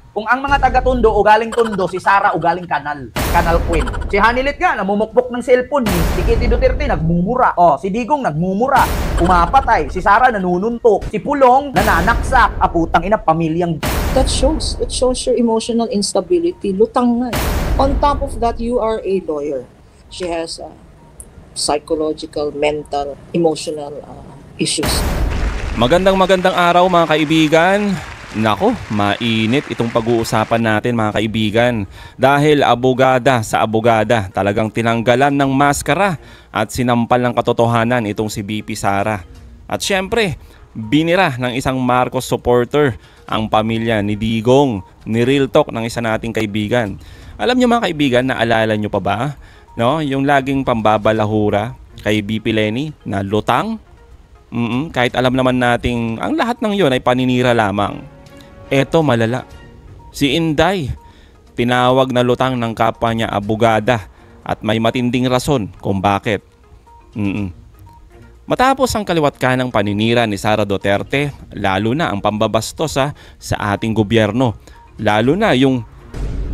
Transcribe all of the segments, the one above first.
Kung ang mga taga-Tondo o galing Tondo, si Sara o galing Kanal. Kanal Queen. Si Hanilit nga, namumukpok ng cellphone eh. Si Kitty Duterte, nagmumura. Oh, si Digong, nagmumura. Umapatay. Si Sara, nanununtok. Si Pulong, nananaksak. Putang ina, pamilyang... That shows your emotional instability. Lutang nga. On top of that, you are a lawyer. She has psychological, mental, emotional issues. Magandang araw mga kaibigan. Nako, mainit itong pag-uusapan natin mga kaibigan. Dahil abogada sa abogada, talagang tinanggalan ng maskara at sinampal ng katotohanan itong si BP Sara. At syempre, binira ng isang Marcos supporter ang pamilya ni Digong, ni Real Talk ng isa nating kaibigan. Alam niyo mga kaibigan, naalala niyo pa ba? No, yung laging pambabalahura kay BP Lenny na lutang? Kahit alam naman nating ang lahat ng yon ay paninira lamang. Eto malala. Si Inday, tinawag na lutang ng kapwa niya abogada at may matinding rason kung bakit. Matapos ang kaliwat kanang paninira ni Sara Duterte, lalo na ang pambabastos sa ating gobyerno, lalo na yung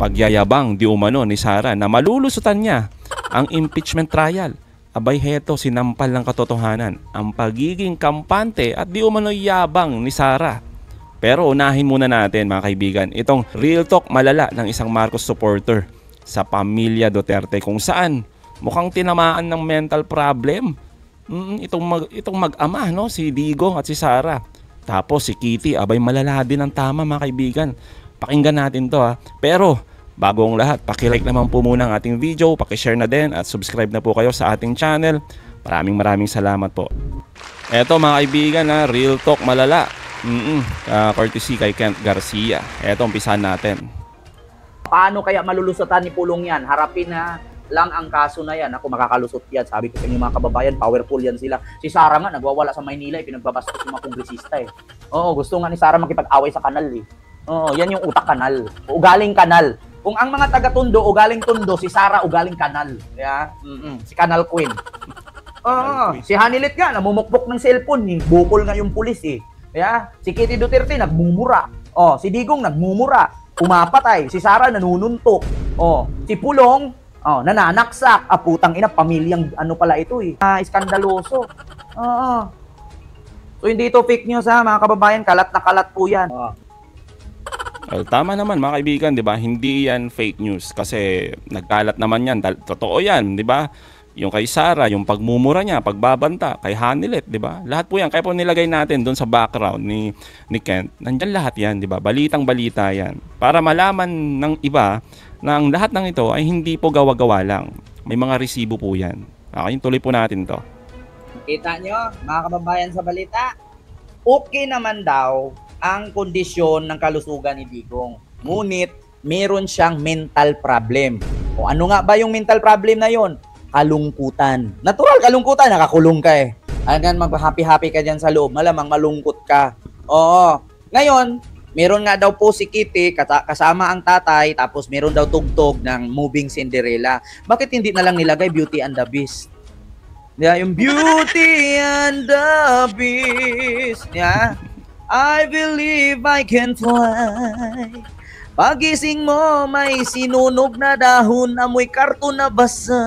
pagyayabang di umano ni Sara na malulusutan niya ang impeachment trial. Abay heto, sinampal ng katotohanan ang pagiging kampante at di umano yabang ni Sara. Pero unahin muna natin mga kaibigan itong Real Talk malala ng isang Marcos supporter sa pamilya Duterte kung saan mukhang tinamaan ng mental problem itong mag-ama, no? Si Digong at si Sara. Tapos si Kitty, abay malala din ang tama mga kaibigan. Pakinggan natin to Pero bago ang lahat, pakilike naman po muna ang ating video, pakishare na din at subscribe na po kayo sa ating channel. Maraming salamat po. Eto mga kaibigan Real Talk malala. Courtesy kay Kent Garcia. Eto, umpisahan natin. Paano kaya malulusutan ni Pulong yan? Harapin na lang ang kaso na yan. Ako makakalusot yan. Sabi ko sa inyo mga kababayan, powerful yan sila. Si Sara nga, nagwawala sa Maynila, pinagbabastos yung mga kongresista Oo, gusto nga ni Sara makipag-away sa kanal Oo, yan yung utak kanal. Ugaling kanal. Kung ang mga taga-Tondo o galing Tondo, si Sara o galing kanal. Yeah? Si Kanal Queen. Si Hanilit nga, namumukpok ng cellphone Bukol nga yung pulis Yeah? Si Kitty Duterte, nagmumura. Si Digong, nagmumura. Umapatay. Si Sara, nanununtok. Si Pulong, nananaksak. Putang ina, pamilyang ano pala ito iskandaloso. So hindi ito fake news mga kababayan. Kalat na kalat po yan. Well, tama naman mga kaibigan, 'di ba? Hindi yan fake news kasi nagkalat naman yan. Totoo yan, 'di ba? Yung kay Sara, yung pagmumura niya, pagbabanta, kay Hanilet, 'di ba? Lahat po yan. Kaya po nilagay natin doon sa background ni Kent. Nandiyan lahat yan, 'di ba? Balitang-balita yan. Para malaman ng iba na ang lahat ng ito ay hindi po gawa-gawa lang. May mga resibo po yan. Okay, tuloy po natin 'to. Kita nyo, mga kababayan sa balita, okay naman daw ang kondisyon ng kalusugan ni Digong. Ngunit, meron siyang mental problem. O ano nga ba yung mental problem na yon? Kalungkutan. Natural kalungkutan, nakakulong ka Hanggang mag-happy-happy ka dyan sa loob, malamang malungkot ka. Oo. Ngayon, meron nga daw po si Kitty, kasama ang tatay, tapos meron daw tugtog ng Moving Cinderella. Bakit hindi na lang nilagay Beauty and the Beast? Yeah, yung Beauty and the Beast. Yeah. I believe I can fly. Pagising mo, may sinunog na dahon, amoy karton na basa.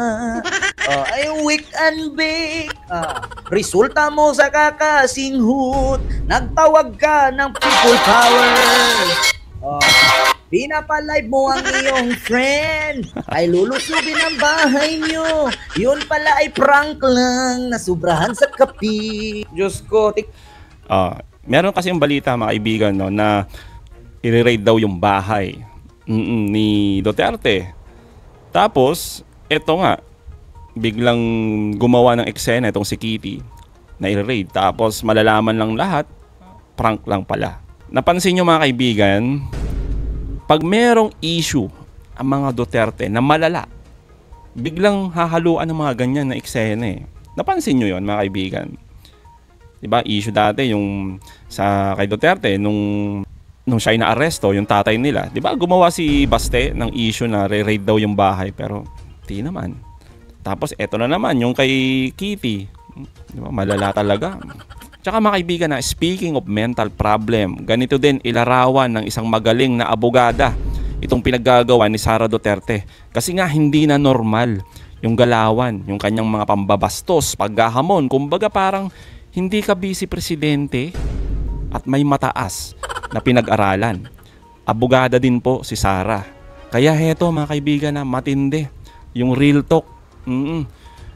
Ay weak and bake. Resulta mo sa kakasinghut, nagtawag ka ng people power. Pinapalive mo ang iyong friend, ay lulusubin ang bahay nyo. Yun pala ay prank lang, nasubrahan sa kapi. Diyos ko, meron kasi yung balita mga kaibigan na i-raid daw yung bahay ni Duterte. Tapos, eto nga, biglang gumawa ng eksena itong si Kitty na i-raid. Tapos malalaman lang lahat, prank lang pala. Napansin nyo mga kaibigan, pag merong issue ang mga Duterte na malala, biglang hahaluan ng mga ganyan na eksena Napansin nyo yon mga kaibigan? Diba, issue dati yung sa kay Duterte nung siya na aresto, yung tatay nila. Diba, gumawa si Baste ng issue na re-raid daw yung bahay pero di naman. Tapos eto na naman yung kay Kitty. Diba, malala talaga. Tsaka mga kaibigan, na speaking of mental problem, ganito din ilarawan ng isang magaling na abogada itong pinaggagawa ni Sara Duterte. Kasi nga hindi na normal yung galawan, yung kanyang mga pambabastos, paggahamon. Kumbaga parang hindi ka vice presidente at may mataas na pinag-aralan. Abogada din po si Sara. Kaya heto mga kaibigan, na matindi yung real talk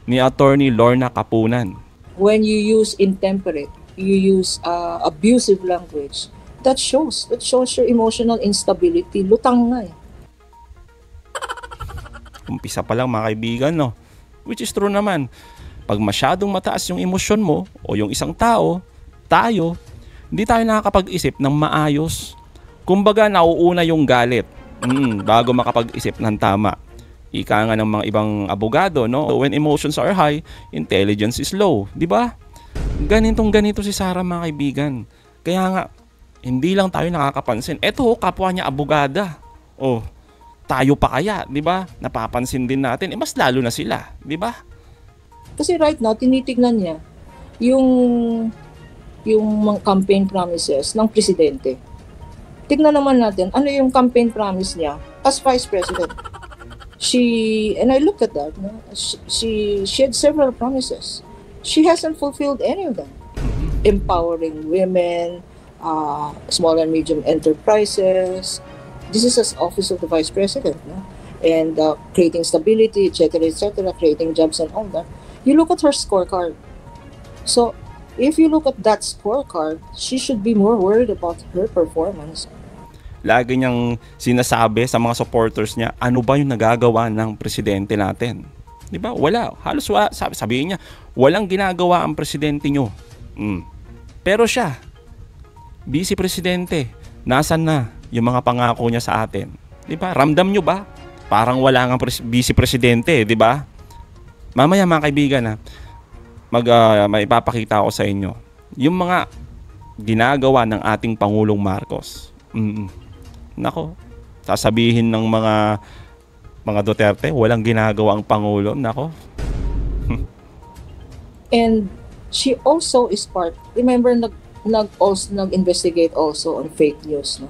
ni Attorney Lorna Capunan. When you use intemperate, you use abusive language, that shows your emotional instability. Lutang nga eh. Umpisa pa lang mga kaibigan, no? Which is true naman. Pag masyadong mataas yung emosyon mo o yung isang tao, tayo, hindi tayo nakakapag-isip ng maayos. Kumbaga nauuna yung galit bago makapag-isip ng tama. Ika nga ng mga ibang abogado, no? When emotions are high, intelligence is low, di ba? Ganito si Sara mga kaibigan. Kaya nga hindi lang tayo nakakapansin. Eto, kapwa niya abogada. Oh, tayo pa kaya, di ba? Napapansin din natin. Mas lalo na sila, di ba? Kasi right now, tinitignan niya yung mga campaign promises ng presidente. Tignan naman natin, ano yung campaign promise niya as vice president. And I look at that, no? She had several promises. She hasn't fulfilled any of them. Empowering women, small and medium enterprises. This is as office of the vice president, no? And creating stability, etc., creating jobs and all that. You look at her scorecard. So, if you look at that scorecard, she should be more worried about her performance. Lagi niyang sinasabi sa mga supporters niya, ano ba yung nagagawa ng presidente natin? Di ba? Wala. Halos wala. Sabihin niya, walang ginagawa ang presidente nyo. Pero siya, vice presidente, nasan na yung mga pangako niya sa atin? Di ba? Ramdam nyo ba? Parang wala nga vice presidente, di ba? Mamaya mga kaibigan, may ipapakita ko sa inyo yung mga ginagawa ng ating Pangulong Marcos. Nako, sasabihin ng mga Duterte, walang ginagawa ang Pangulo. Nako. And she also is part, remember, nag-investigate also on fake news. No?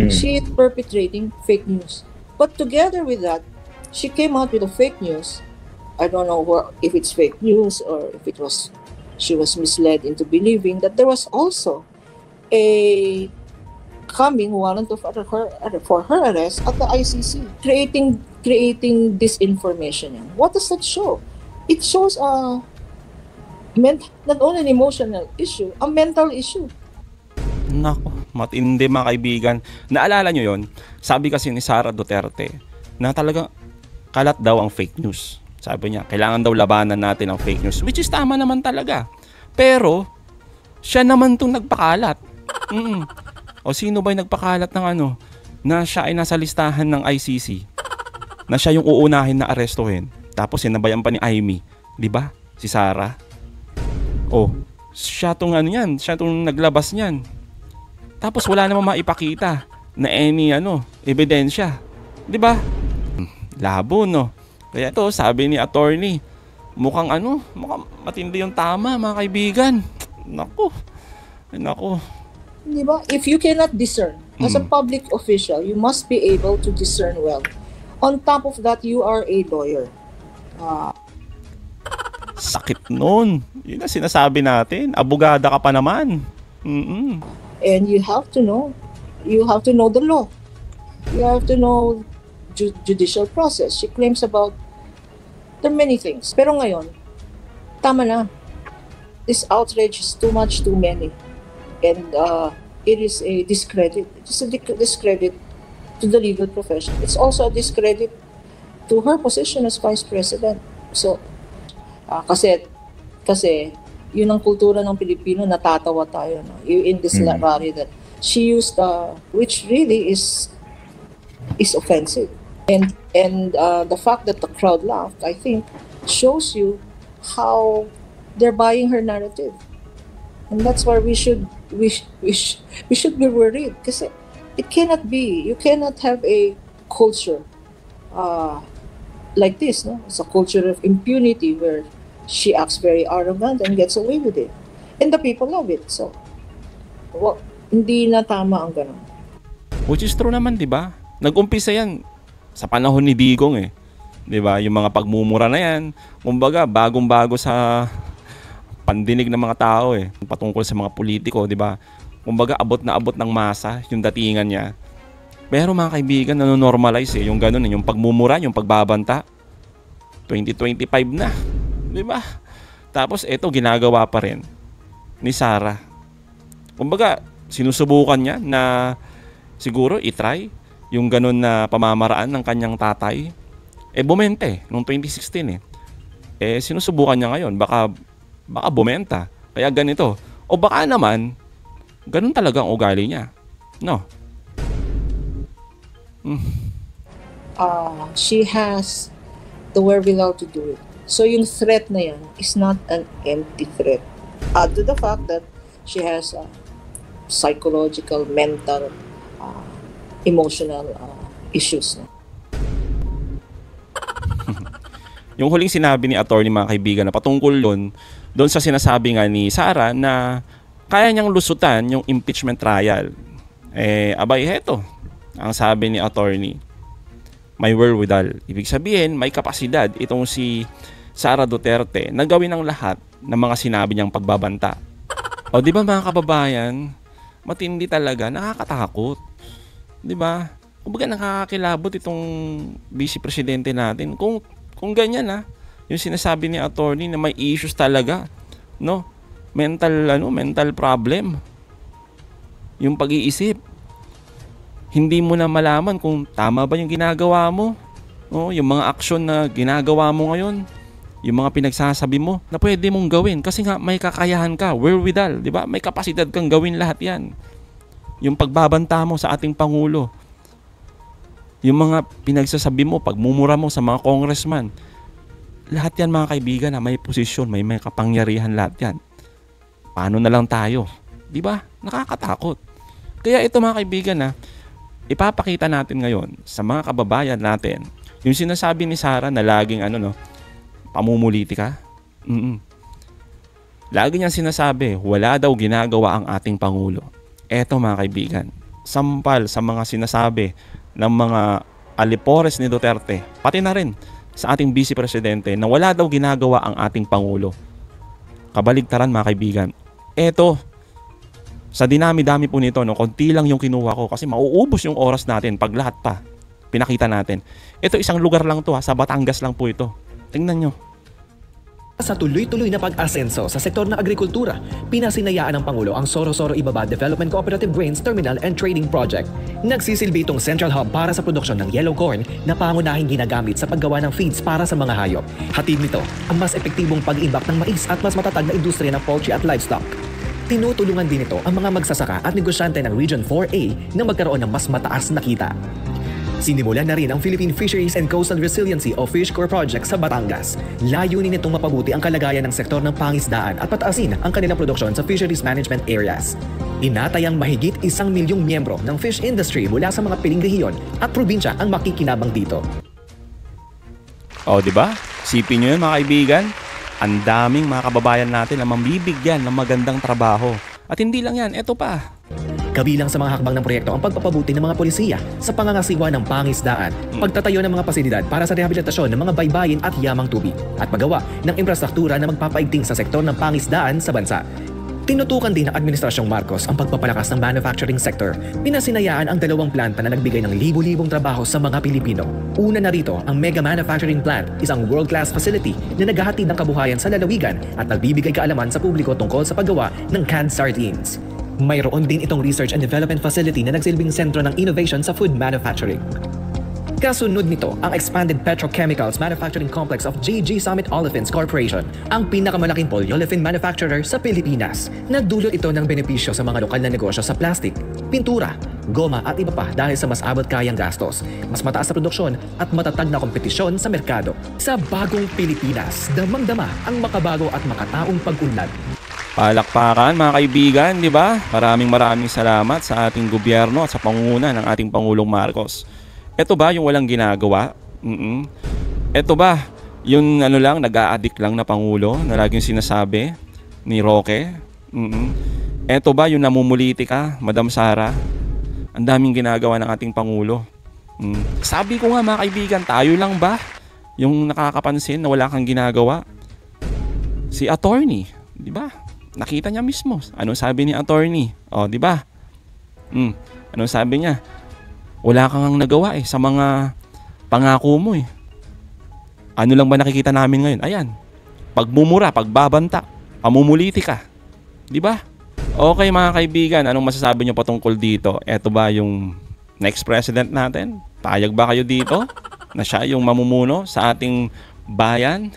She is perpetrating fake news. But together with that, she came out with a fake news. I don't know if it's fake news or if she was misled into believing that there was also a coming warrant for her arrest at the ICC, creating disinformation. What does that show? It shows not only an emotional issue, a mental issue. Nako, matindi mga kaibigan. Naalala nyo yon? Sabi kasi ni Sara Duterte na talagang kalat daw ang fake news. Sabi niya, kailangan daw labanan natin ang fake news, which is tama naman talaga. Pero siya naman itong nagpakalat. O sino ba yung nagpakalat ng na siya ay nasa listahan ng ICC, na siya yung uunahin na arestuhin, tapos sinabayan pa ni Amy, di ba? Si Sara. Oh, siya tong siya tong naglabas niyan. Tapos wala namang maipakita na any ebidensya, di ba? Labo, no? Kaya ito, sabi ni attorney, mukhang matindi yung tama mga kaibigan. Naku. Diba? If you cannot discern, as a public official, you must be able to discern well. On top of that, you are a lawyer. Sakit nun. Yun ang sinasabi natin. Abogada ka pa naman. And you have to know the law. You have to know judicial process. She claims about there are many things. Pero ngayon, tama na. This outrage is too much, too many. And it is a discredit. It's a discredit to the legal profession. It's also a discredit to her position as vice president. So, kasi yun ang kultura ng Pilipino, natatawa tayo. No? In this rally that she used, which really is offensive. And the fact that the crowd laughed, I think, shows you how they're buying her narrative. And that's why we should be worried, kasi it cannot be. You cannot have a culture like this. No? It's a culture of impunity where she acts very arrogant and gets away with it. And the people love it. So, hindi na tama ang ganun. Which is true naman, 'di ba? Nag-umpisa 'yan sa panahon ni Digong eh. 'Di ba? Yung mga pagmumura na 'yan, kumbaga bagong-bago sa pandinig ng mga tao eh, patungkol sa mga politiko, 'di ba? Kumbaga abot na abot ng masa yung datingan niya. Pero mga kaibigan, nanonormalize eh yung ganun, yung pagmumura, yung pagbabanta. 2025 na, 'di ba? Tapos ito ginagawa pa rin ni Sara. Kumbaga, sinusubukan niya na siguro i-try yung ganun na pamamaraan ng kanyang tatay. Bumente noong 2016 eh. Sinusubukan niya ngayon, baka bumenta. Kaya ganito. O baka naman, ganun talaga ang ugali niya. No? She has the wherewithal to do it. So yung threat na yan is not an empty threat. Add to the fact that she has psychological, mental, emotional issues. Yung huling sinabi ni attorney, mga kaibigan, na patungkol doon sa sinasabi nga ni Sara na kaya niyang lusutan yung impeachment trial. Abay, heto. Ang sabi ni attorney, may wherewithal. Ibig sabihin, may kapasidad itong si Sara Duterte na gawin ang lahat ng mga sinabi niyang pagbabanta. O di ba mga kababayan, matindi talaga, nakakatakot. Di ba? Kumbaga nakakakilabot itong vice presidente natin. Kung ganyan yung sinasabi ni attorney na may issues talaga, no? Mental problem. Yung pag-iisip. Hindi mo na malaman kung tama ba yung ginagawa mo. No? Yung mga aksyon na ginagawa mo ngayon, yung mga pinagsasabi mo na pwede mong gawin kasi nga may kakayahan ka, wherewithal, di ba? May kapasidad kang gawin lahat 'yan. Yung pagbabanta mo sa ating pangulo, yung mga pinagsasabi mo, pagmumura mo sa mga congressman, lahat 'yan mga kaibigan na may posisyon, may kapangyarihan lahat 'yan. Paano na lang tayo? Di ba? Nakakatakot. Kaya ito mga kaibigan ipapakita natin ngayon sa mga kababayan natin yung sinasabi ni Sara na laging pamumuliti ka. Lagi niyang sinasabi, wala daw ginagawa ang ating Pangulo. Eto mga kaibigan, sampal sa mga sinasabi ng mga alipores ni Duterte, pati na rin sa ating Vice Presidente na wala daw ginagawa ang ating Pangulo. Kabaligtaran mga kaibigan. Eto, sa dinami-dami po nito, konti lang yung kinuha ko kasi mauubos yung oras natin pag lahat pa pinakita natin. Ito isang lugar lang to sa Batangas lang po ito. Tingnan nyo. Sa tuloy-tuloy na pag-asenso sa sektor ng agrikultura, pinasinayaan ng Pangulo ang Soro-Soro Ibaba Development Cooperative Grains Terminal and Trading Project. Nagsisilbi itong central hub para sa produksyon ng yellow corn na pangunahing ginagamit sa paggawa ng feeds para sa mga hayop. Hatid nito ang mas epektibong pag-iimbak ng mais at mas matatag na industriya ng poultry at livestock. Tinutulungan din ito ang mga magsasaka at negosyante ng Region 4A na magkaroon ng mas mataas na kita. Sinimulan na rin ang Philippine Fisheries and Coastal Resiliency o FishCore Project sa Batangas. Layunin nitong mapabuti ang kalagayan ng sektor ng pangisdaan at pataasin ang kanilang produksyon sa fisheries management areas. Inatayang mahigit 1 milyong miyembro ng fish industry mula sa mga piling rehiyon at probinsya ang makikinabang dito. O, di ba? Sipin nyo yun mga kaibigan. Ang daming mga kababayan natin na mambibigyan ng magandang trabaho. At hindi lang yan, eto pa. Kabilang sa mga hakbang ng proyekto ang pagpapabuti ng mga polisiya sa pangangasiwa ng pangisdaan, pagtatayo ng mga pasilidad para sa rehabilitasyon ng mga baybayin at yamang tubig, at paggawa ng infrastruktura na magpapaigting sa sektor ng pangisdaan sa bansa. Tinutukan din ng Administrasyong Marcos ang pagpapalakas ng manufacturing sector. Pinasinayaan ang 2 planta na nagbigay ng libu-libong trabaho sa mga Pilipino. Una na rito, ang Mega Manufacturing Plant, isang world-class facility na naghahatid ng kabuhayan sa lalawigan at nagbibigay kaalaman sa publiko tungkol sa paggawa ng canned sardines. Mayroon din itong Research and Development Facility na nagsilbing sentro ng innovation sa food manufacturing. Kasunod nito, ang Expanded Petrochemicals Manufacturing Complex of JG Summit Olefins Corporation, ang pinakamalaking polyolefin manufacturer sa Pilipinas. Nagdulot ito ng benepisyo sa mga lokal na negosyo sa plastic, pintura, goma at iba pa dahil sa mas abot kayang gastos, mas mataas na produksyon at matatag na kompetisyon sa merkado. Sa bagong Pilipinas, damang-dama ang makabago at makataong pag-unlad. Palakpakan mga kaibigan, di ba? Maraming salamat sa ating gobyerno at sa pangunguna ng ating Pangulong Marcos. Ito ba yung walang ginagawa? Ito ba yung nag-a-addict lang na Pangulo na laging sinasabi ni Roque? Eto ba yung namumuliti ka, Madam Sara? Ang daming ginagawa ng ating Pangulo. Sabi ko nga mga kaibigan, tayo lang ba yung nakakapansin na wala kang ginagawa? Si attorney, di ba? Nakita niya mismo. Anong sabi ni attorney? O, di ba? Anong sabi niya? Wala kang nagawa sa mga pangako mo Ano lang ba nakikita namin ngayon? Ayan. Pagmumura, pagbabanta, pamumuliti ka. Di ba? Okay mga kaibigan, anong masasabi niyo patungkol dito? Eto ba yung next president natin? Payag ba kayo dito na siya yung mamumuno sa ating bayan?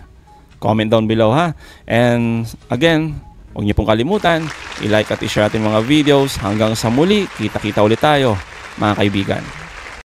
Comment down below ha. And again, huwag niyo pong kalimutan, i-like at i-share ating mga videos. Hanggang sa muli, kita-kita ulit tayo mga kaibigan.